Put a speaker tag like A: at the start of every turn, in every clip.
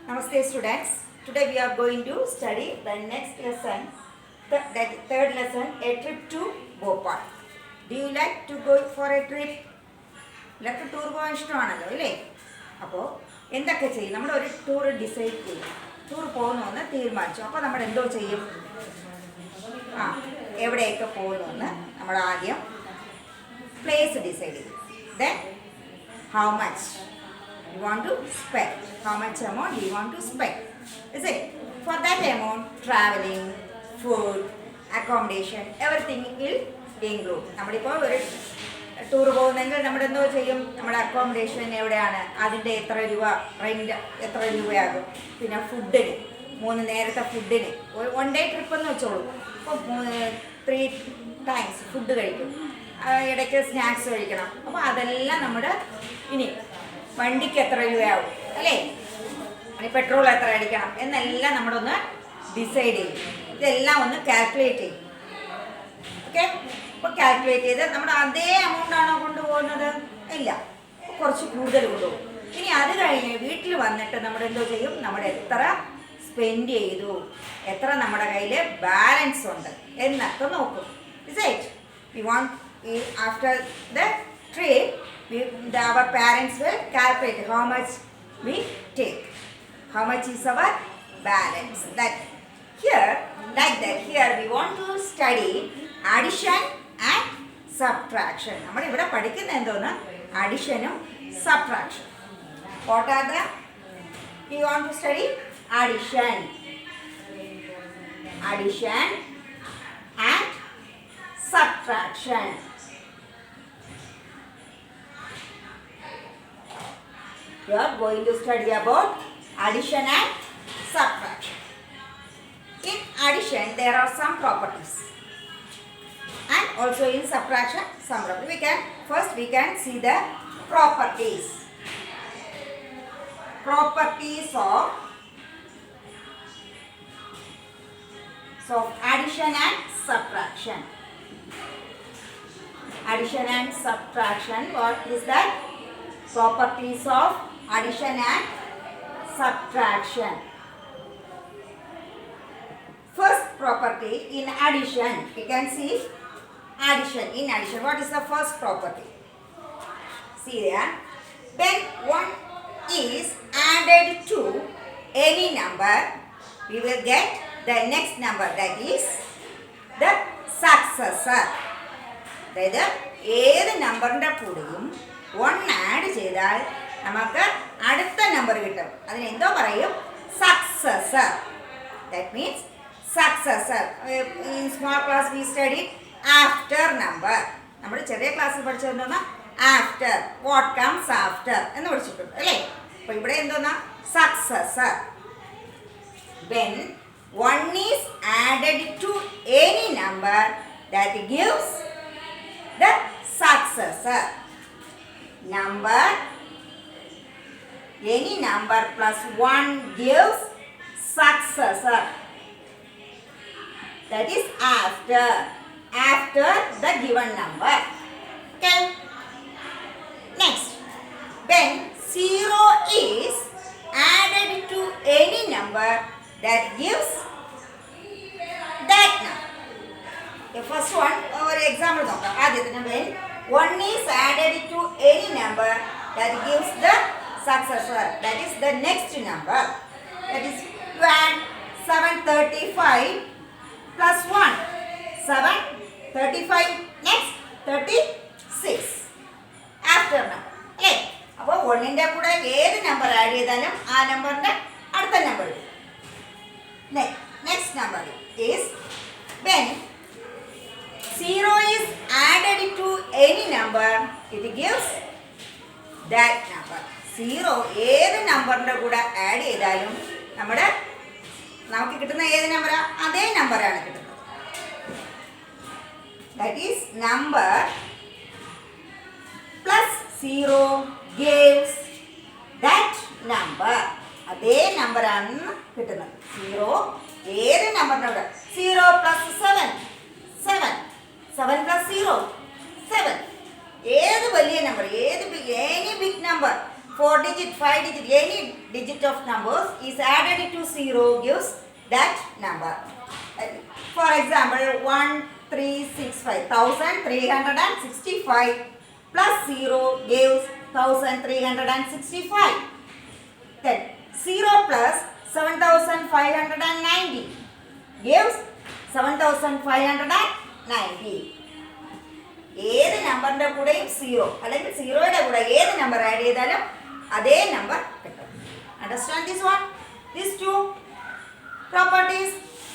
A: Namaste students. Today we are going to study the next lesson, the third lesson, a trip to Bhopal. Do you like to go for a trip? Like a tour പോകാൻ ഇഷ്ടമാണല്ലോ അല്ലേ? അപ്പോൾ എന്തൊക്കെ ചെയ്യും? നമ്മൾ ഒരു tour decide ചെയ്യും. Tour പോകുന്നുവെന്ന് തീരുമാനിച്ചു. അപ്പോൾ നമ്മൾ എന്തോ ചെയ്യും? എവിടെയൊക്കെ പോകുന്നുവെന്ന് നമ്മൾ ആദ്യം പ്ലേസ് ഡിസൈഡ് ചെയ്യും. Then how much you want to spend, how much amount you want to spend, is it? For that amount, traveling, food, accommodation, everything will include. നമ്മളിപ്പോൾ ഒരു ടൂർ പോകുന്നെങ്കിൽ നമ്മളെന്തോ ചെയ്യും? നമ്മുടെ അക്കോമഡേഷൻ എവിടെയാണ്, അതിൻ്റെ എത്ര രൂപ, റെൻറ്റ് എത്ര രൂപയാകും, പിന്നെ ഫുഡിന് 3 നേരത്തെ ഫുഡിന് ഒരു 1 day ട്രിപ്പ് എന്ന് വെച്ചോളൂ. അപ്പോൾ 3 times ഫുഡ് കഴിക്കും, ഇടയ്ക്ക് സ്നാക്സ് കഴിക്കണം. അപ്പോൾ അതെല്ലാം നമ്മുടെ ഇനി വണ്ടിക്ക് എത്ര രൂപയാവും അല്ലേ, ഇനി പെട്രോൾ എത്ര അടിക്കണം എന്നെല്ലാം നമ്മളൊന്ന് ഡിസൈഡ് ചെയ്യും. ഇതെല്ലാം ഒന്ന് കാൽക്കുലേറ്റ് ചെയ്യും. ഓക്കെ, അപ്പോൾ കാൽക്കുലേറ്റ് ചെയ്ത് നമ്മുടെ അതേ എമൗണ്ട് ആണോ കൊണ്ടുപോകുന്നത്? ഇല്ല, കുറച്ച് കൂടുതൽ കൊണ്ടുപോകും. ഇനി അത് കഴിഞ്ഞ് വീട്ടിൽ വന്നിട്ട് നമ്മൾ എന്തോ ചെയ്യും? നമ്മൾ എത്ര സ്പെൻഡ് ചെയ്തു, എത്ര നമ്മുടെ കയ്യിൽ ബാലൻസ് ഉണ്ട് എന്നൊക്കെ നോക്കും. Is it? We want after the trip our parents will calculate how much we take, how much is our balance. That here, like that, here we want to study addition and subtraction. നമ്മൾ ഇവിടെ പഠിക്കുന്ന എന്തോന്ന്? അഡിഷനും subtraction. What are the we want to study? Addition and subtraction. You are going to study about addition and subtraction. In addition, there are some properties, and also in subtraction, some properties. We can see the properties. Properties of addition and subtraction. Addition and subtraction. What is that? Properties of addition and subtraction. First property in addition, we can see addition. In addition, what is the first property? See there, when one is added to any number, we will get the next number, that is the successor. അതായത് ഏത് നമ്പറിൻ്റെ കൂടെയും 1 add ചെയ്താൽ നമുക്ക് അടുത്ത number കിട്ടും. അതിനെന്തോ പറയും? Successor. That means successor. In small class we study after number. നമ്മൾ ചെറിയ ക്ലാസ്സിൽ പഠിച്ചതെന്തോന്നാ? ആഫ്റ്റർ, വാട്ട് കംസ് ആഫ്റ്റർ എന്ന് പഠിച്ചിട്ടുണ്ട് അല്ലേ? അപ്പോൾ ഇവിടെ എന്തോന്നാ? Successor. When one is added to any number, that gives the successor. Number, any number plus 1 gives successor. That is after the given number. Okay. Next, when 0 is added to any number, that gives that number. The first one, our example നോക്കാം. ആദ്യത്തെ when 1 is added to any number, that gives the successor, that is the next number. That is, you add 735 plus 1, 735, next 36 after number. അല്ലേ? അപ്പോൾ 1ൻ്റെ കൂടെ ഏത് number add ചെയ്താലും ആ നമ്പറിൻ്റെ അടുത്ത നമ്പർ വരും. Next number is when 0 is added to any number, it gives that number. 0 ഏത് നമ്പറിൻ്റെ കൂടെ ആഡ് ചെയ്താലും നമുക്ക് കിട്ടുന്ന ഏത് നമ്പറാ? അതേ നമ്പറാണ് കിട്ടുന്നത്. That is number plus 0 gives that number. അതേ നമ്പറാണ് കിട്ടുന്നത്. 0 ഏത് നമ്പറിൻ്റെ കൂടെ? 0 plus 7 plus 0 7. ഏത് വലിയ നമ്പർ, ഏത് any big number 4 digit, 5 digit, any digit of numbers is added to 0 gives that number. For example, 1365, 1365 plus 0 gives 1365. Then 0 plus 7590 gives 7590. ഏത് നമ്പറിന്റെ കൂടെയും സീറോ അല്ലെങ്കിൽ സീറോയുടെ കൂടെ ഏത് നമ്പർ ആഡ് ചെയ്താലും അതേ നമ്പർ കിട്ടും. Understand this one, these two properties.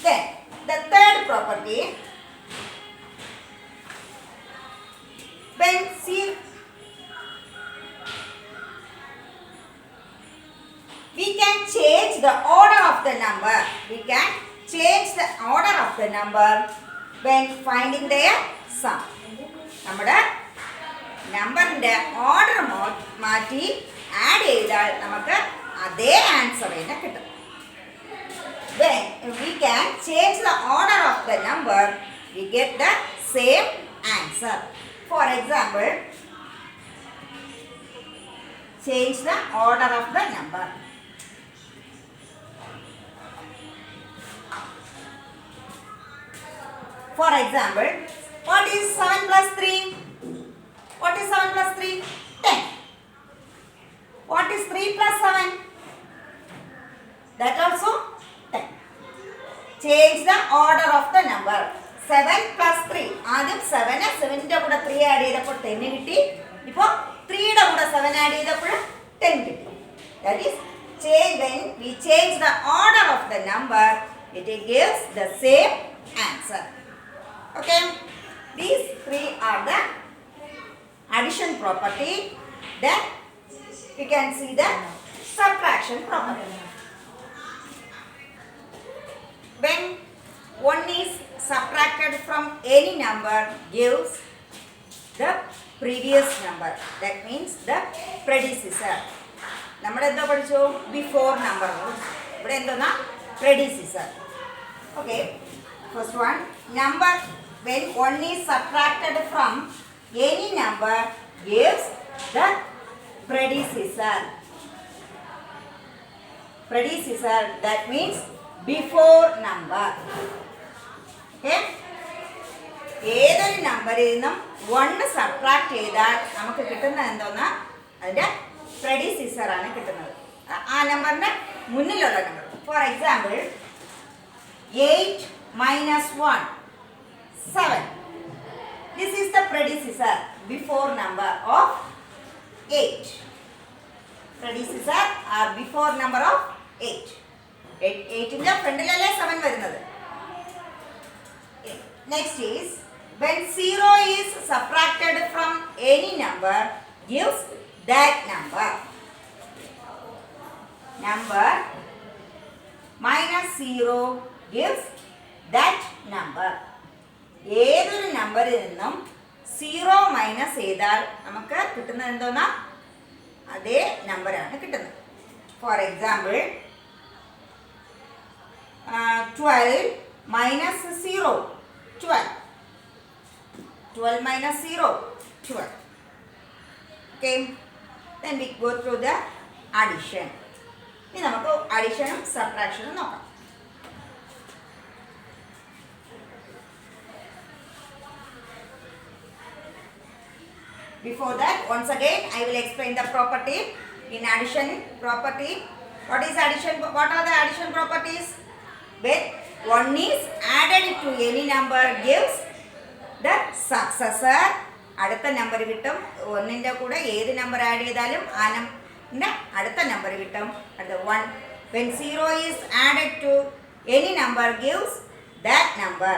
A: Then the third property, when we can change the order of the number. We can change the order of the number when finding their sum. നമ്മുടെ നമ്പറിൻ്റെ order മാറ്റി add ചെയ്താൽ നമുക്ക് അതേ answer തന്നെ കിട്ടും. When we can change the order of the number, we get the same answer. For example, change the order of the number. For example, what is 7 plus 3? What is 7 plus 3? 10. What is 3 plus 7? That also 10. Change the order of the number. 7 plus 3. ആദ്യം 7ന്റെ കൂടെ 3 add ചെയ്തപ്പോൾ 10 കിട്ടി. ഇപ്പോൾ 3യുടെ കൂടെ 7 add ചെയ്തപ്പോൾ 10 കിട്ടി. That is, when we change the order of the number, it gives the same answer. Okay, these three are the addition property. Then you can see the subtraction property. When one is subtracted from any number gives the previous number. That means the predecessor. നമ്മൾ എന്താ പഠിച്ചു? Before number. ഇവിടെ എന്തോന്നാ? predecessor. Okay, first one, number when one is subtracted from any number gives the predecessor. Predecessor, that means before number. Okay, ഏതൊരു നമ്പറിൽ നിന്നും 1 subtract ചെയ്താൽ നമുക്ക് കിട്ടുന്നത് എന്തോന്നാ? അതിൻ്റെ predecessor ആണ് കിട്ടുന്നത്. ആ നമ്പറിൻ്റെ മുന്നിലുള്ള number. For example 8 minus 1, 7. This is the predecessor, before number of 8. Predecessor or before number of 8. 8ന്റെ ഫ്രണ്ടിലല്ലേ 7 വരുന്നത്. Next is, when 0 is subtracted from any number gives that number. Number minus 0 gives that number. ഏതൊരു നമ്പറിൽ നിന്നും 0 minus ചെയ്താൽ നമുക്ക് കിട്ടുന്നത് എന്തോന്നാ? അതേ നമ്പറാണ് കിട്ടുന്നത്. For example 12 minus 0, 12. 12 minus 0, 12. Okay, then we go through the addition. ഇനി നമുക്ക് അഡിഷനും സബ്ട്രാക്ഷനും നോക്കാം. Before that, once again, I will explain the property in addition property. What is addition? What are the addition properties? When one is added to any number gives the successor. അടുത്ത number കിട്ടും. ഒന്നിൻ്റെ കൂടെ ഏത് number add ചെയ്താലും ആ നമ്പറിൻ്റെ അടുത്ത number കിട്ടും. അടുത്ത 1. When 0 is added to any number gives that number.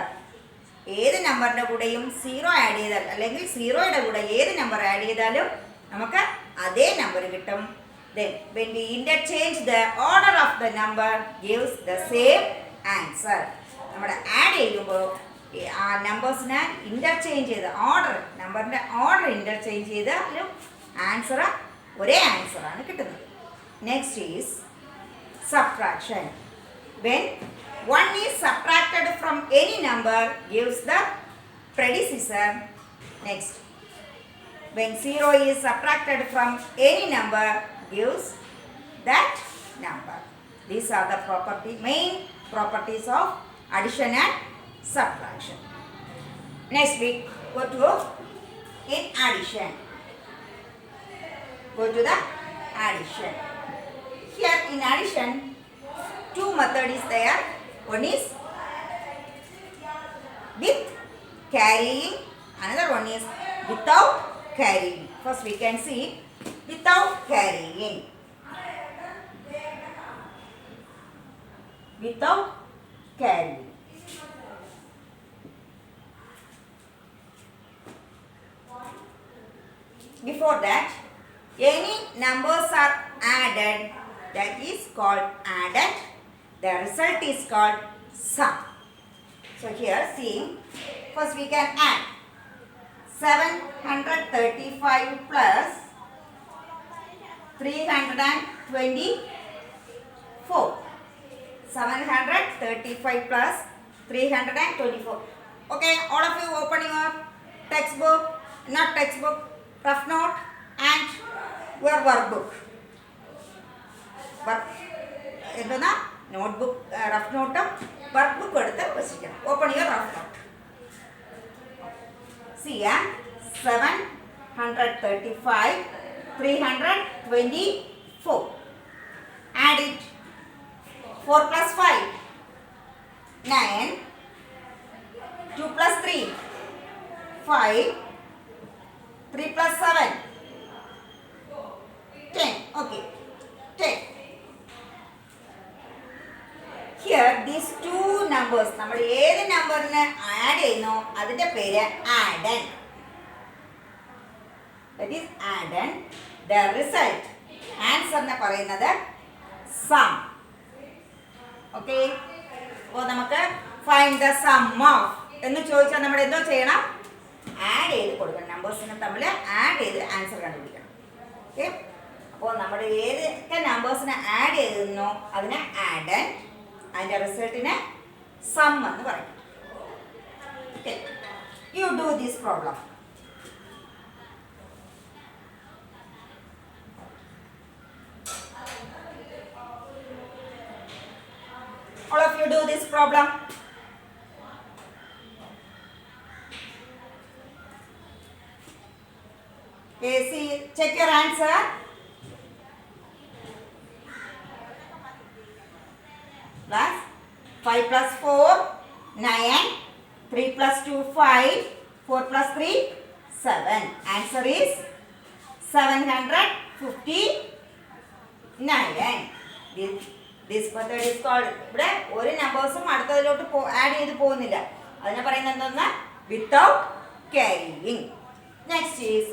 A: ഏത് നമ്പറിൻ്റെ കൂടെയും 0 ആഡ് ചെയ്താൽ അല്ലെങ്കിൽ 0യുടെ കൂടെ ഏത് നമ്പർ ആഡ് ചെയ്താലും നമുക്ക് അതേ നമ്പർ കിട്ടും. Then when we interchange the order of the number gives the same answer. നമ്മൾ ആഡ് ചെയ്യുമ്പോൾ ആ നമ്പേഴ്സിനെ ഇൻ്റർചേഞ്ച് ചെയ്ത് നമ്പറിൻ്റെ ഓർഡർ ഇൻ്റർചേഞ്ച് ചെയ്താലും ആൻസർ ഒരേ ആൻസറാണ് കിട്ടുന്നത്. Next is subtraction. When 1 is subtracted from any number gives the predecessor. Next, when 0 is subtracted from any number gives that number. These are the main properties of addition and subtraction. Next we go to in addition. Go to the addition. Here in addition, two methods is there. One is with carrying, another one is without carrying. First we can see without carrying. Without carrying. Before that, any numbers are added, that is called added. The result is called sum. So here see, first we can add 735 plus 324. 735 plus 324. Okay, all of you open your textbook, not textbook, rough note and your workbook. Notebook, rough note, workbook. Open your rough note. See, 735, 324. Add it. 4 plus 5, 9. 2 plus 3, 5. 3 plus 7, 10. Okay, 10. Here these two numbers, നമ്മൾ ഏത് നമ്പറിനെ add ചെയ്യുന്നോ അതിന്റെ പേര് addend. That is addend. The result, answer എന്ന് പറയുന്നത് sum. Okay. അപ്പോൾ നമുക്ക് find the sum of എന്ന് ചോദിച്ചാൽ നമ്മൾ എന്തോ ചെയ്യണം? ആഡ് ചെയ്ത് കൊടുക്കണം. നമ്പേഴ്സിനെ തമ്മിൽ ആഡ് ചെയ്ത് ആൻസർ കണ്ടുപിടിക്കണം. ഓക്കെ. അപ്പോൾ നമ്മൾ ഏതൊക്കെ നമ്പേഴ്സിനെ ആഡ് ചെയ്തിരുന്നോ അതിനെ addend, അതിൻ്റെ റിസൾട്ടിനെ സം എന്ന് പറയും. Okay, you do this problem. All of you do this problem. Okay, see, check your answer. Plus 5 plus 4, 9. 3 plus 2, 5. 4 plus 3, 7. Answer is 759. This method is called, ഇവിടെ ഒരു നമ്പേഴ്സും അടുത്തതിലോട്ട് ആഡ് ചെയ്ത് പോകുന്നില്ല. അതിനെ പറയുന്നത് എന്തെന്ന്? Without carrying. Next is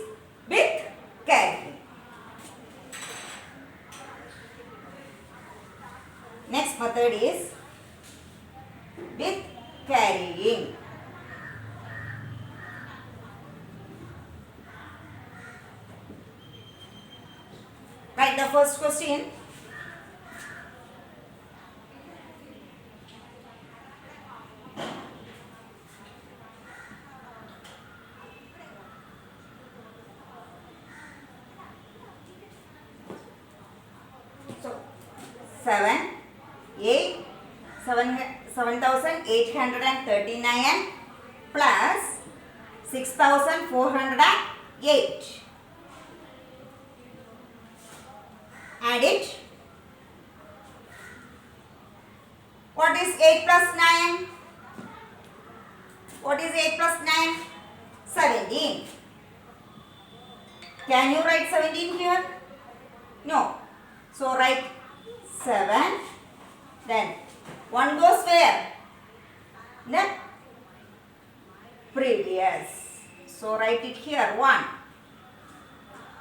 A: with carrying. Next method is with carrying. Write the first question. So 7,839 plus 6,408. Add it. What is 8 plus 9? What is 8 plus 9? 17. Can you write 17 here? No. So write 7. Then 1 goes where? The previous. So write it here 1.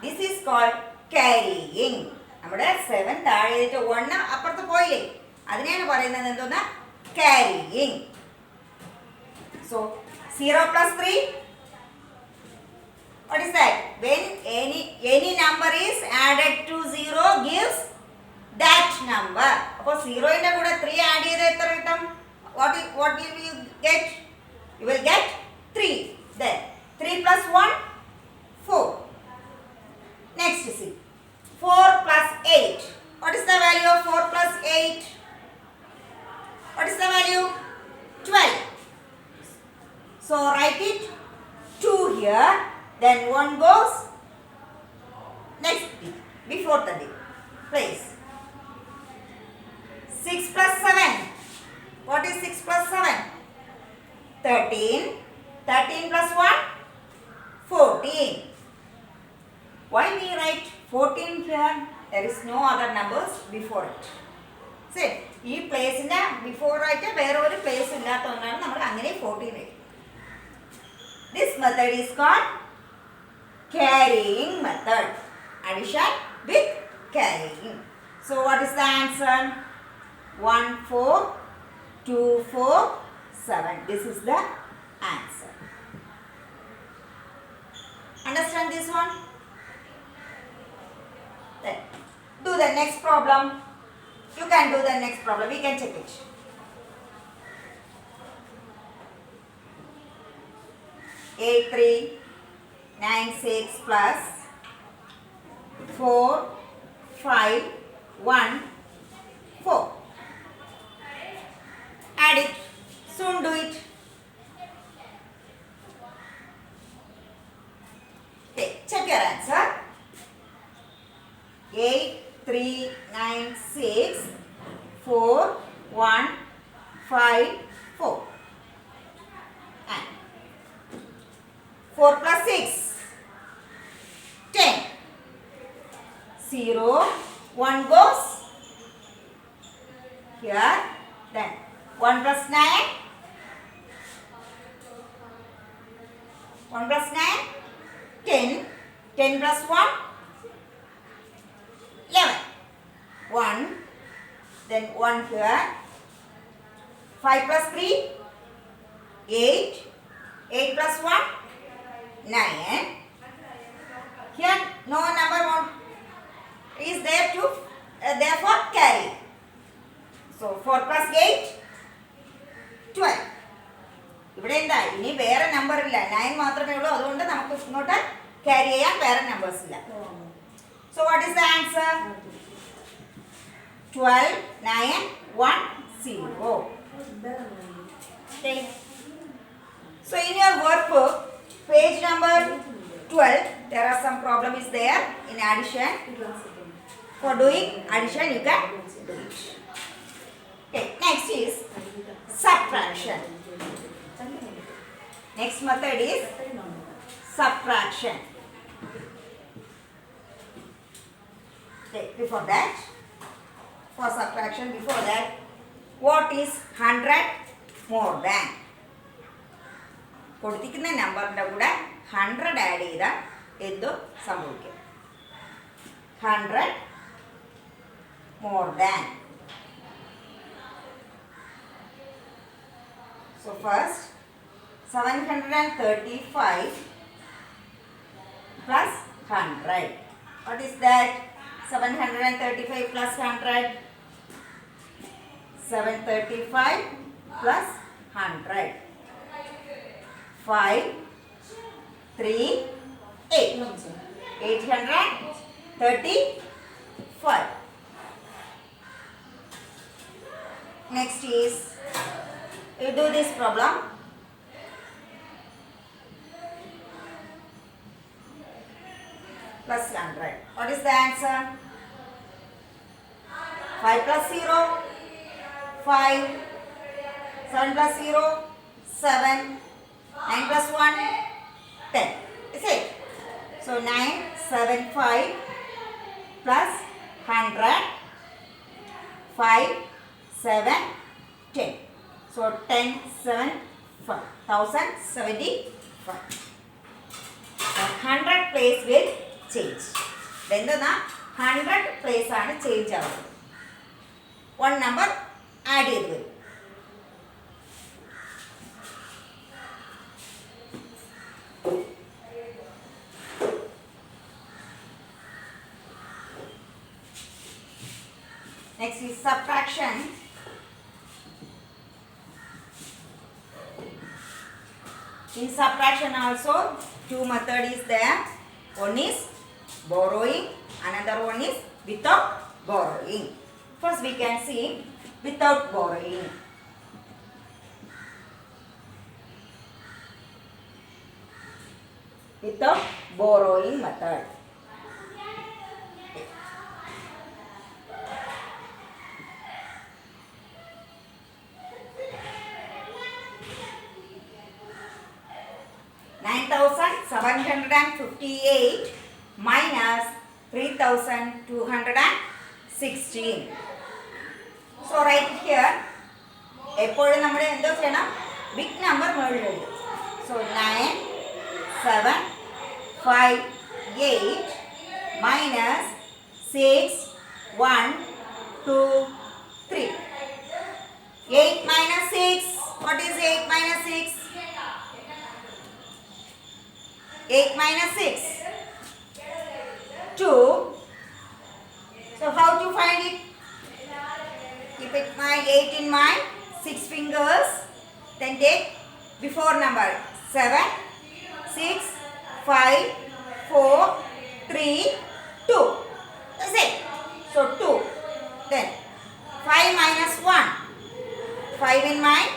A: This is called carrying. നമ്മുടെ 7 താഴെ ചെയ്തിട്ട് 1 അപ്പുറത്ത് പോയില്ലേ, അതിനെയാണ് പറയുന്നത് എന്തോന്ന്? carrying. So 0 plus 3, what is that? When any number is added to 0 gives that number. അപ്പോൾ 0 ന്റെ കൂടെ 3 ആഡ് ചെയ്ത് എത്ര കിട്ടും? What will you get? You will get 3. Then 3 plus 1, 4. Next see. 4 plus 8. What is the value of 4 plus 8? What is the value? 12. So write it 2 here. Then 1 goes next before the place. 6 plus 7. What is 6 plus 7? 13. 13 plus 1? 14. Why we write 14 here? There is no other numbers before it. See, this place in before write where over place in that 14. This method is called carrying method. Addition with carrying. So what is the answer? 1, 4, 2, 4, 7. This is the answer. Understand this one? Then do the next problem. You can do the next problem. We can check it. Eight, 3, 9, 6 plus 4, 5, 1, 4. Add it. Soon do it. Okay, check your answer. 8, 3, 9, 6, 4, 1, 5, 4. And 4 plus 6, 10. 0, 1 goes here. Then 1 plus 9. 1 plus 9, 10. 10 plus 1, 11. 1. Then 1 here. 5 plus 3, 8. 8 plus 1, 9. Here no number is there to therefore carry. So 4 plus 8, 12. ഇവിടെ എന്താ ഇനി വേറെ number ഇല്ല, 9 മാത്രമേ ഉള്ളൂ. അതുകൊണ്ട് നമുക്ക് ഇങ്ങോട്ട് ക്യാരി ചെയ്യാൻ വേറെ നമ്പേഴ്സ് ഇല്ല. So what is the answer? 12, 9, 1, 0. Okay. So in your workbook, page number 12, there are some problem is there in addition. For doing addition, you can do it. Okay. Next is subtraction. Next method is subtraction. Okay, before that, for subtraction, before that, what is 100 more than? കൊടുത്തിരിക്കുന്ന നമ്പറിൻ്റെ കൂടെ 100 add ചെയ്താൽ എന്ത് സംഭവിക്കും? 100 more than. So first 735 plus 100. What is that? 735 plus 100. 735 plus 100. 5, 3, 8. 835. Next is, you do this problem. Plus 100. What is the answer? 5 plus 0, 5. 7 plus 0, 7. 9 plus 1, 10. Is it? So 975 plus 100, 5, 7, 10. So 10, 7, 5. 1075. 100 place will change. Then the 100 place ആണ് change ആവുന്നത്. One number add ചെയ്ത് വരും. Next is subtraction. In subtraction also two methods is there. One is borrowing Another one is without borrowing. First we can see without borrowing. Without borrowing method. $9,758 minus 3,216. So write it here. എപ്പോഴും നമ്മൾ എന്തോ ചെയ്യണം, big number മുകളിൽ എഴുതും. So 9, 7, 5, 8 minus 6, 1, 2, 3. 8 minus 6. What is 8 minus 6? 8 minus 6. 2. So how to find it? Keep it my 8 in mind. 6 fingers. Then take before number 7, 6, 5, 4, 3, 2. That's it. So 2. Then 5 minus 1. 5 in mind.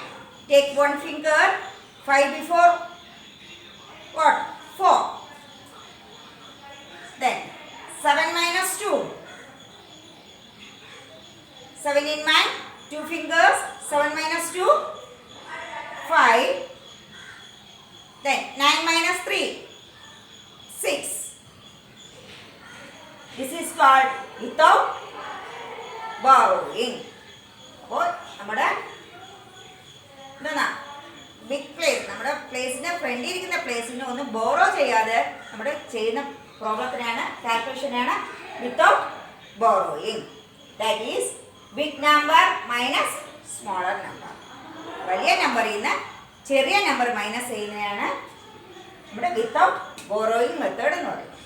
A: Take 1 finger. 5 before what? 4. Then 7 minus 2. 7 in mind. 2 fingers. 7 minus 2. 5. Then 9 minus 3. 6. This is called without borrowing. അപ്പോൾ നമ്മുടെ എന്താ big place, നമ്മുടെ പ്ലേസിൻ്റെ ഫ്രണ്ടിൽ ഇരിക്കുന്ന പ്ലേസിനെ ഒന്ന് borrow ചെയ്യാതെ നമ്മുടെ ചെയ്യുന്ന പ്രോബ്ലത്തിനാണ്, കാൽക്കുലേഷനാണ് without borrowing. That is big number minus smaller number. വലിയ നമ്പറിൽ നിന്ന് ചെറിയ നമ്പർ മൈനസ് ചെയ്യുന്നതാണ് നമ്മുടെ വിത്തൗട്ട് ബോറോയിങ് മെത്തേഡ് എന്ന് പറയുന്നത്.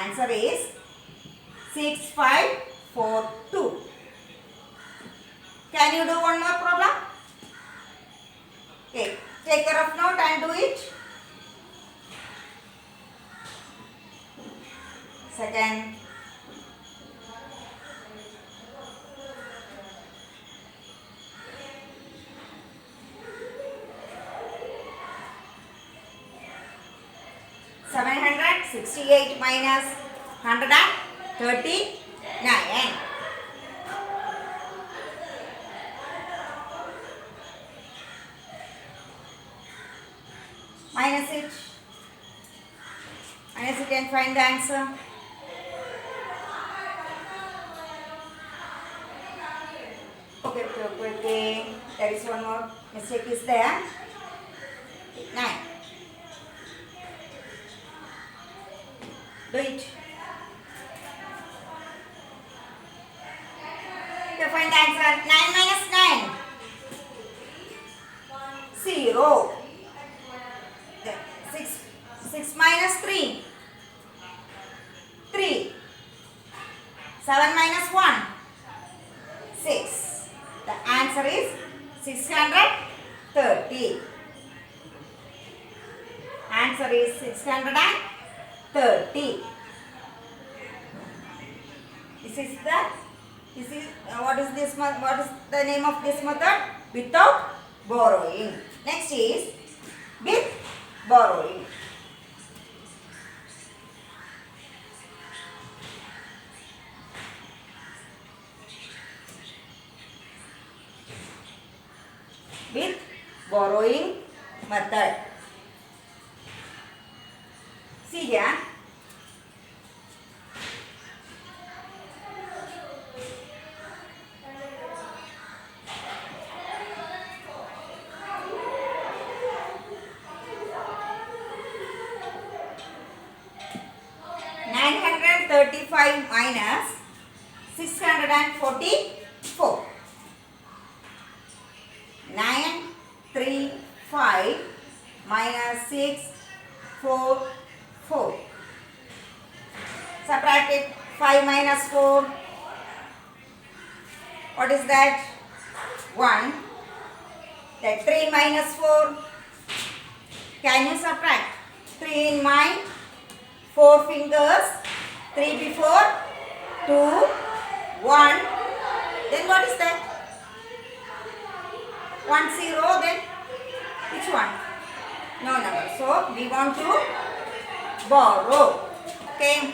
A: Answer is 6542. Can you do one more problem? Okay, take a rough note and do it. Second. $768 minus 139. Minus it and find the answer. Okay. There is one more mistake is there. 9. Do it. To find the answer. 9 minus 9. 0. 6 minus 3. 3. 7 minus 1. 6. The answer is 630. Answer is 630. What is the name of this method? Without borrowing. Next is with borrowing. With borrowing method. See here. $935 minus 644. 935 minus 644. Subtract it. 5 minus 4. What is that? 1. Then 3 minus 4. Can you subtract? 3 in mind. 4 fingers. 3 before 2, 1. Then what is that? 1, 0. Then which one? No number. So we want to borrow. Okay.